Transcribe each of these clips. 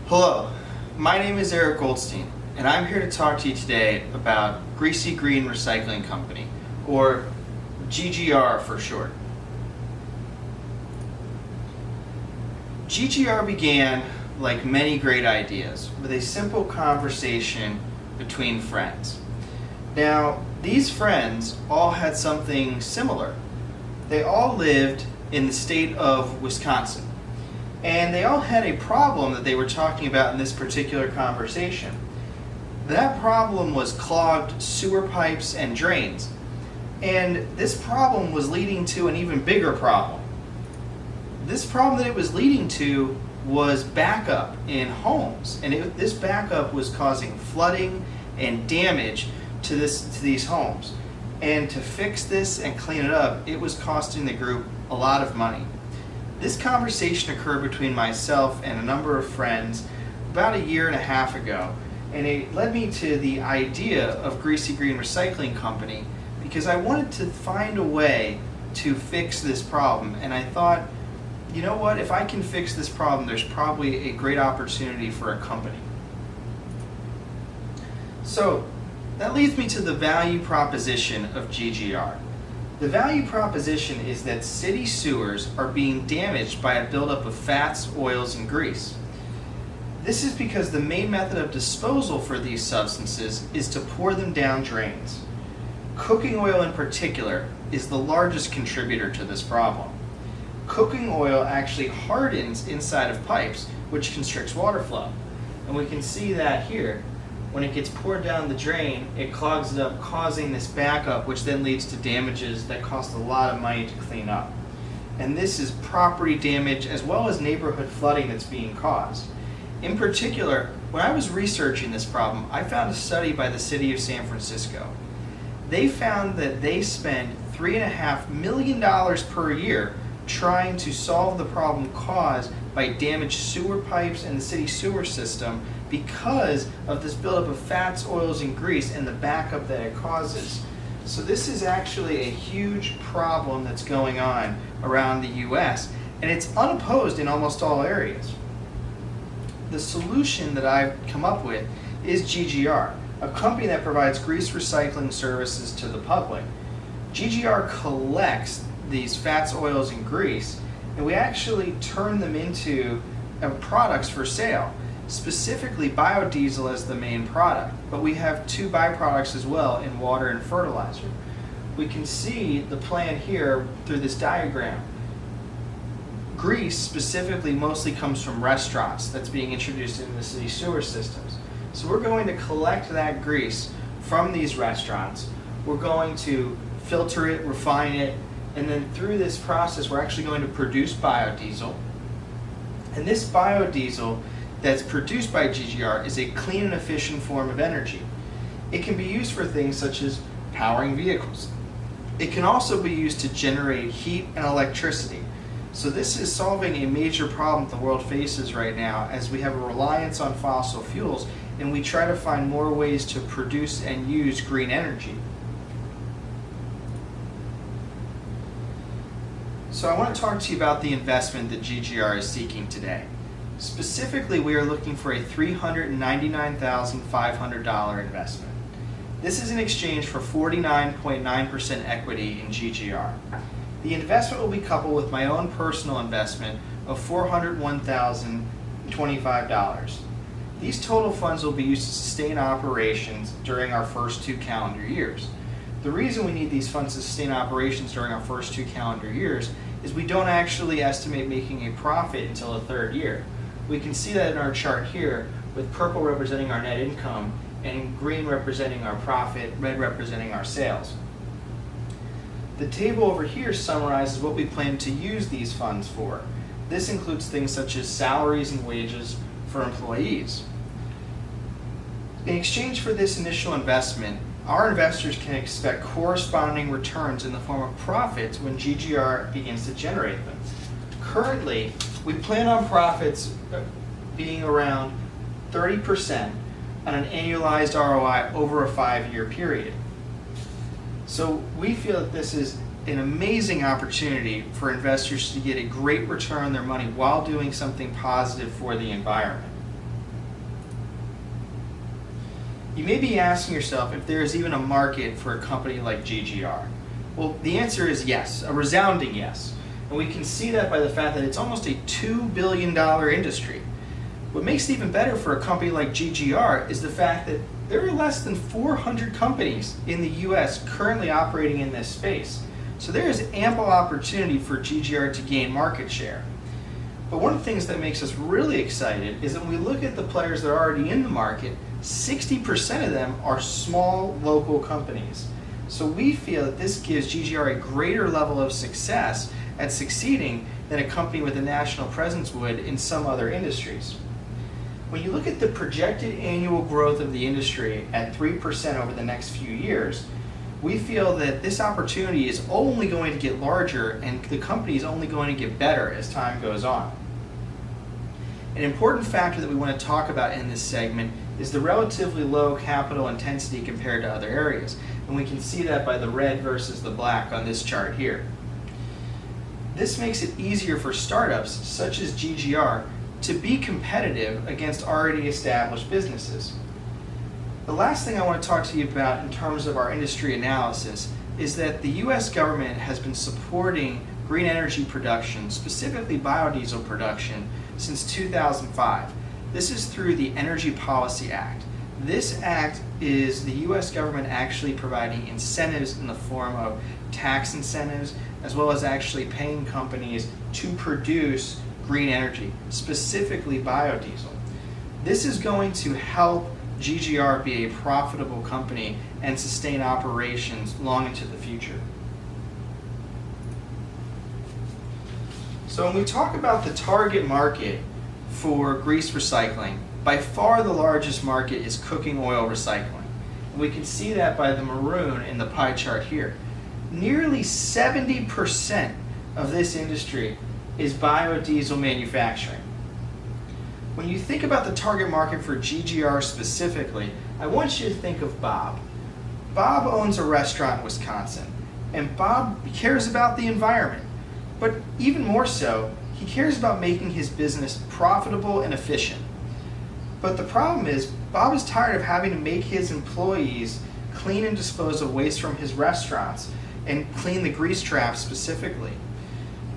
Hello, my name is Eric Goldstein, and I'm here to talk to you today about Greasy Green Recycling Company, or GGR for short. GGR began, like many great ideas, with a simple conversation between friends. Now, these friends all had something similar. They all lived in the state of Wisconsin. And they all had a problem that they were talking about in this particular conversation. That problem was clogged sewer pipes and drains. And this problem was leading to an even bigger problem. This problem that it was leading to was backup in homes. And this backup was causing flooding and damage to these homes. And to fix this and clean it up, it was costing the group a lot of money. This conversation occurred between myself and a number of friends about a year and a half ago, and it led me to the idea of Greasy Green Recycling Company because I wanted to find a way to fix this problem. And I thought, you know what, if I can fix this problem, there's probably a great opportunity for a company. So that leads me to the value proposition of GGR. The value proposition is that city sewers are being damaged by a buildup of fats, oils, and grease. This is because the main method of disposal for these substances is to pour them down drains. Cooking oil in particular is the largest contributor to this problem. Cooking oil actually hardens inside of pipes, which constricts water flow. And we can see that here. When it gets poured down the drain, it clogs it up, causing this backup, which then leads to damages that cost a lot of money to clean up. And this is property damage as well as neighborhood flooding that's being caused. In particular, when I was researching this problem, I found a study by the city of San Francisco. They found that they spend $3.5 million per year trying to solve the problem caused by damaged sewer pipes and the city sewer system because of this buildup of fats, oils, and grease and the backup that it causes. So this is actually a huge problem that's going on around the US, and it's unopposed in almost all areas. The solution that I've come up with is GGR, a company that provides grease recycling services to the public. GGR collects these fats, oils, and grease, and we actually turn them into products for sale. Specifically biodiesel as the main product, but we have two byproducts as well in water and fertilizer. We can see the plan here through this diagram. Grease specifically mostly comes from restaurants that's being introduced into the city sewer systems. So we're going to collect that grease from these restaurants. We're going to filter it, refine it, and then through this process we're actually going to produce biodiesel. And this biodiesel that's produced by GGR is a clean and efficient form of energy. It can be used for things such as powering vehicles. It can also be used to generate heat and electricity. So this is solving a major problem the world faces right now as we have a reliance on fossil fuels and we try to find more ways to produce and use green energy. So I want to talk to you about the investment that GGR is seeking today. Specifically, we are looking for a $399,500 investment. This is in exchange for 49.9% equity in GGR. The investment will be coupled with my own personal investment of $401,025. These total funds will be used to sustain operations during our first 2 calendar years. The reason we need these funds to sustain operations during our first 2 calendar years is we don't actually estimate making a profit until the 3rd year. We can see that in our chart here, with purple representing our net income and green representing our profit, red representing our sales. The table over here summarizes what we plan to use these funds for. This includes things such as salaries and wages for employees. In exchange for this initial investment, our investors can expect corresponding returns in the form of profits when GGR begins to generate them. Currently, we plan on profits being around 30% on an annualized ROI over a 5-year period. So we feel that this is an amazing opportunity for investors to get a great return on their money while doing something positive for the environment. You may be asking yourself if there is even a market for a company like GGR. Well, the answer is yes, a resounding yes. And we can see that by the fact that it's almost a $2 billion industry. What makes it even better for a company like GGR is the fact that there are less than 400 companies in the US currently operating in this space. So there is ample opportunity for GGR to gain market share. But one of the things that makes us really excited is that when we look at the players that are already in the market, 60% of them are small local companies. So we feel that this gives GGR a greater level of success at succeeding than a company with a national presence would in some other industries. When you look at the projected annual growth of the industry at 3% over the next few years, we feel that this opportunity is only going to get larger and the company is only going to get better as time goes on. An important factor that we want to talk about in this segment is the relatively low capital intensity compared to other areas. And we can see that by the red versus the black on this chart here. This makes it easier for startups such as GGR to be competitive against already established businesses. The last thing I want to talk to you about in terms of our industry analysis is that the US government has been supporting green energy production, specifically biodiesel production, since 2005. This is through the Energy Policy Act. This act is the US government actually providing incentives in the form of tax incentives, as well as actually paying companies to produce green energy, specifically biodiesel. This is going to help GGR be a profitable company and sustain operations long into the future. So when we talk about the target market for grease recycling, by far the largest market is cooking oil recycling. And we can see that by the maroon in the pie chart here. Nearly 70% of this industry is biodiesel manufacturing. When you think about the target market for GGR specifically, I want you to think of Bob. Bob owns a restaurant in Wisconsin, and Bob cares about the environment. But even more so, he cares about making his business profitable and efficient. But the problem is, Bob is tired of having to make his employees clean and dispose of waste from his restaurants and clean the grease traps specifically.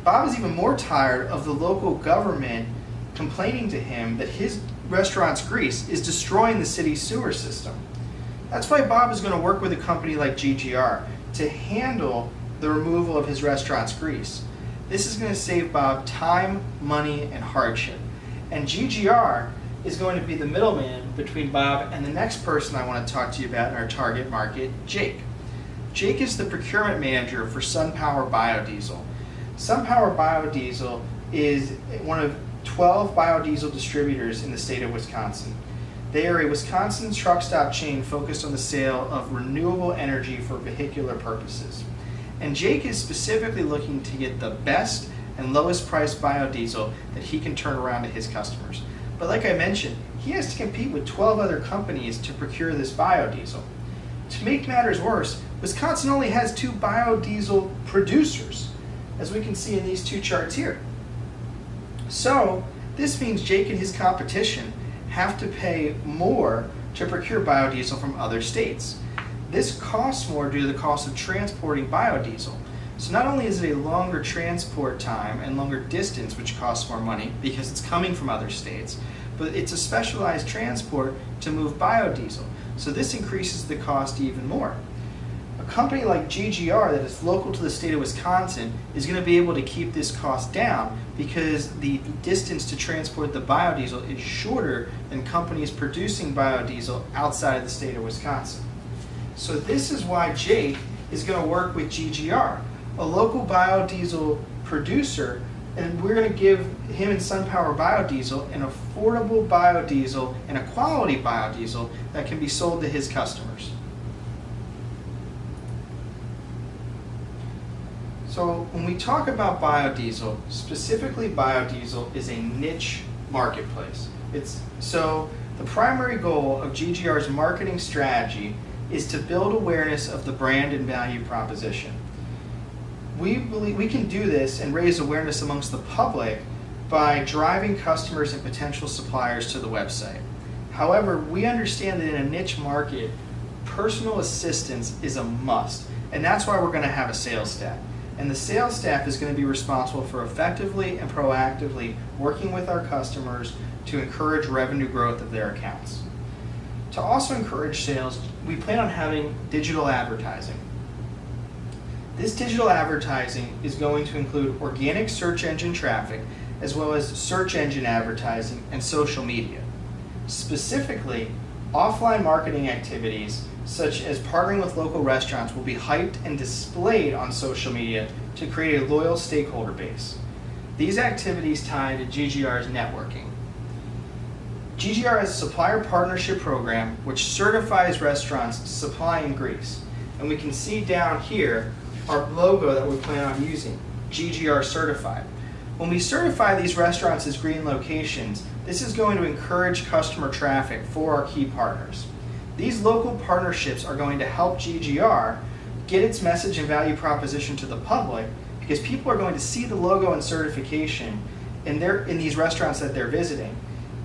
Bob is even more tired of the local government complaining to him that his restaurant's grease is destroying the city's sewer system. That's why Bob is going to work with a company like GGR to handle the removal of his restaurant's grease. This is going to save Bob time, money, and hardship. And GGR is going to be the middleman between Bob and the next person I want to talk to you about in our target market, Jake. Jake is the procurement manager for SunPower Biodiesel. SunPower Biodiesel is one of 12 biodiesel distributors in the state of Wisconsin. They are a Wisconsin truck stop chain focused on the sale of renewable energy for vehicular purposes. And Jake is specifically looking to get the best and lowest priced biodiesel that he can turn around to his customers. But like I mentioned, he has to compete with 12 other companies to procure this biodiesel. To make matters worse, Wisconsin only has 2 biodiesel producers, as we can see in these 2 charts here. So this means Jake and his competition have to pay more to procure biodiesel from other states. This costs more due to the cost of transporting biodiesel. So not only is it a longer transport time and longer distance, which costs more money because it's coming from other states, but it's a specialized transport to move biodiesel. So this increases the cost even more. A company like GGR that is local to the state of Wisconsin is going to be able to keep this cost down because the distance to transport the biodiesel is shorter than companies producing biodiesel outside of the state of Wisconsin. So this is why Jake is going to work with GGR, a local biodiesel producer, and we're going to give him and SunPower Biodiesel an affordable biodiesel and a quality biodiesel that can be sold to his customers. So when we talk about biodiesel, specifically biodiesel is a niche marketplace. So the primary goal of GGR's marketing strategy is to build awareness of the brand and value proposition. We believe we can do this and raise awareness amongst the public by driving customers and potential suppliers to the website. However, we understand that in a niche market, personal assistance is a must, and that's why we're going to have a sales staff. And the sales staff is going to be responsible for effectively and proactively working with our customers to encourage revenue growth of their accounts. To also encourage sales, we plan on having digital advertising. This digital advertising is going to include organic search engine traffic, as well as search engine advertising and social media. Specifically, offline marketing activities such as partnering with local restaurants will be hyped and displayed on social media to create a loyal stakeholder base. These activities tie to GGR's networking. GGR has a supplier partnership program which certifies restaurants supplying grease. And we can see down here our logo that we plan on using, GGR certified. When we certify these restaurants as green locations, this is going to encourage customer traffic for our key partners. These local partnerships are going to help GGR get its message and value proposition to the public, because people are going to see the logo and certification in these restaurants that they're visiting.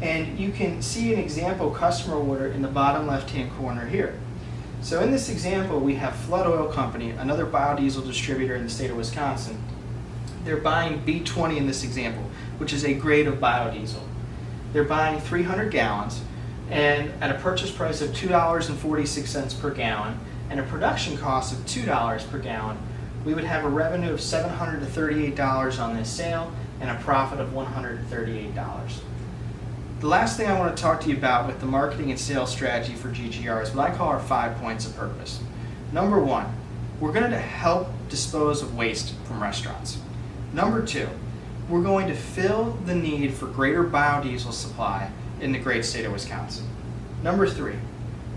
And you can see an example customer order in the bottom left-hand corner here. So in this example, we have Flood Oil Company, another biodiesel distributor in the state of Wisconsin. They're buying B20 in this example, which is a grade of biodiesel. They're buying 300 gallons, and at a purchase price of $2.46 per gallon and a production cost of $2 per gallon, we would have a revenue of $738 on this sale and a profit of $138. The last thing I want to talk to you about with the marketing and sales strategy for GGR is what I call our 5 points of purpose. Number 1, we're going to help dispose of waste from restaurants. Number 2, we're going to fill the need for greater biodiesel supply in the great state of Wisconsin. Number 3,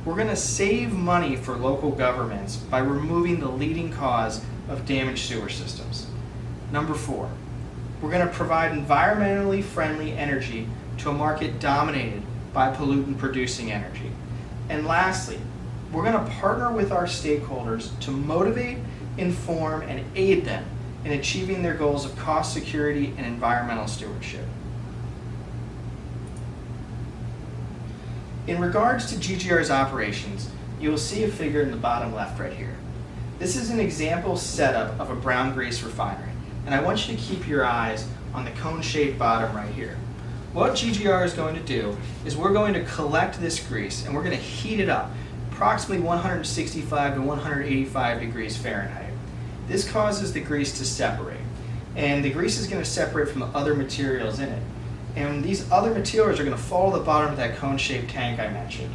we're going to save money for local governments by removing the leading cause of damaged sewer systems. Number 4, we're going to provide environmentally friendly energy to a market dominated by pollutant-producing energy. And lastly, we're going to partner with our stakeholders to motivate, inform, and aid them in achieving their goals of cost security and environmental stewardship. In regards to GGR's operations, you will see a figure in the bottom left right here. This is an example setup of a brown grease refinery, and I want you to keep your eyes on the cone-shaped bottom right here. What GGR is going to do is we're going to collect this grease and we're going to heat it up, approximately 165 to 185 degrees Fahrenheit. This causes the grease to separate, and the grease is going to separate from the other materials in it. And these other materials are going to fall to the bottom of that cone-shaped tank I mentioned.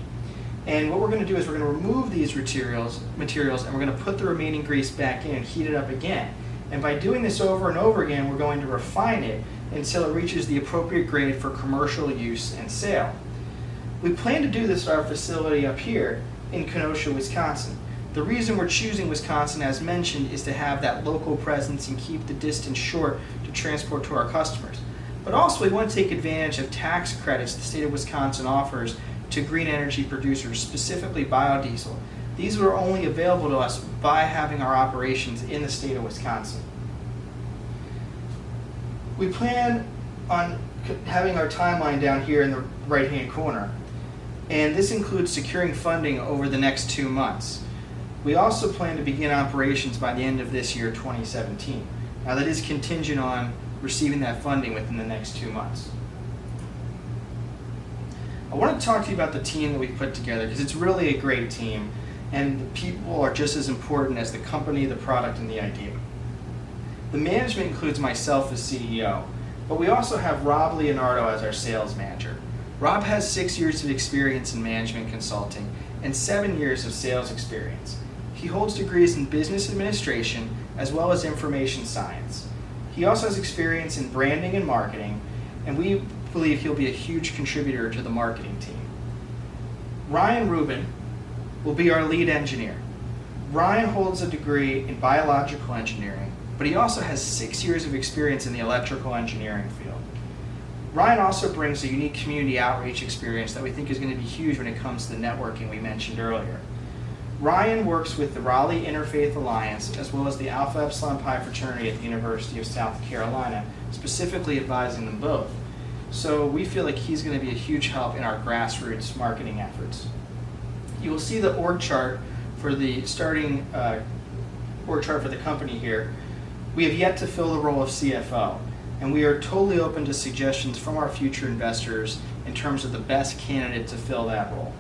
And what we're going to do is we're going to remove these materials and we're going to put the remaining grease back in and heat it up again. And by doing this over and over again, we're going to refine it until it reaches the appropriate grade for commercial use and sale. We plan to do this at our facility up here in Kenosha, Wisconsin. The reason we're choosing Wisconsin, as mentioned, is to have that local presence and keep the distance short to transport to our customers. But also we want to take advantage of tax credits the state of Wisconsin offers to green energy producers, specifically biodiesel. These are only available to us by having our operations in the state of Wisconsin. We plan on having our timeline down here in the right-hand corner, and this includes securing funding over the next 2 months. We also plan to begin operations by the end of this year, 2017. Now that is contingent on receiving that funding within the next 2 months. I want to talk to you about the team that we've put together, because it's really a great team, and the people are just as important as the company, the product, and the idea. The management includes myself as CEO, but we also have Rob Leonardo as our sales manager. Rob has 6 years of experience in management consulting and 7 years of sales experience. He holds degrees in business administration as well as information science. He also has experience in branding and marketing, and we believe he'll be a huge contributor to the marketing team. Ryan Rubin will be our lead engineer. Ryan holds a degree in biological engineering, but he also has 6 years of experience in the electrical engineering field. Ryan also brings a unique community outreach experience that we think is going to be huge when it comes to the networking we mentioned earlier. Ryan works with the Raleigh Interfaith Alliance as well as the Alpha Epsilon Pi fraternity at the University of South Carolina, specifically advising them both. So we feel like he's going to be a huge help in our grassroots marketing efforts. You will see the org chart for the starting org chart for the company here. We have yet to fill the role of CFO, and we are totally open to suggestions from our future investors in terms of the best candidate to fill that role.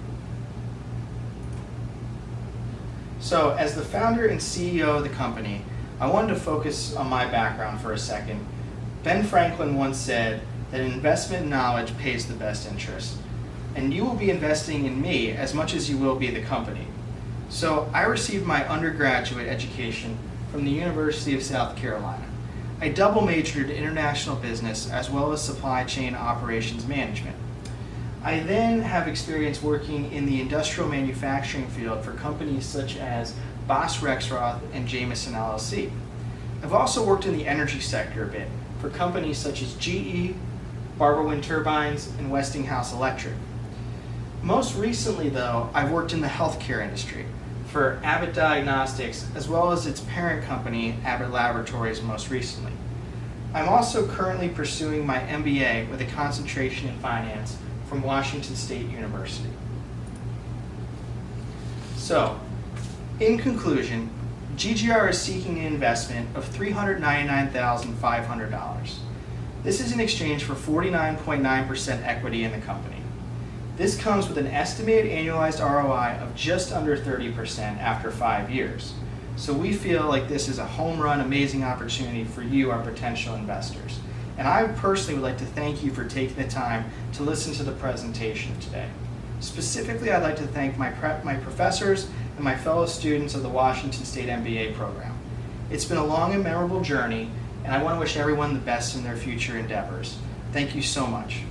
So as the founder and CEO of the company, I wanted to focus on my background for a second. Ben Franklin once said that investment knowledge pays the best interest, and you will be investing in me as much as you will be the company. So I received my undergraduate education from the University of South Carolina. I double majored in international business as well as supply chain operations management. I then have experience working in the industrial manufacturing field for companies such as Boss Rexroth and Jameson LLC. I've also worked in the energy sector a bit for companies such as GE, Barber Wind Turbines, and Westinghouse Electric. Most recently, though, I've worked in the healthcare industry for Abbott Diagnostics, as well as its parent company, Abbott Laboratories, most recently. I'm also currently pursuing my MBA with a concentration in finance from Washington State University. So, in conclusion, GGR is seeking an investment of $399,500. This is in exchange for 49.9% equity in the company. This comes with an estimated annualized ROI of just under 30% after 5 years. So we feel like this is a home run, amazing opportunity for you, our potential investors. And I personally would like to thank you for taking the time to listen to the presentation today. Specifically, I'd like to thank my professors and my fellow students of the Washington State MBA program. It's been a long and memorable journey, and I want to wish everyone the best in their future endeavors. Thank you so much.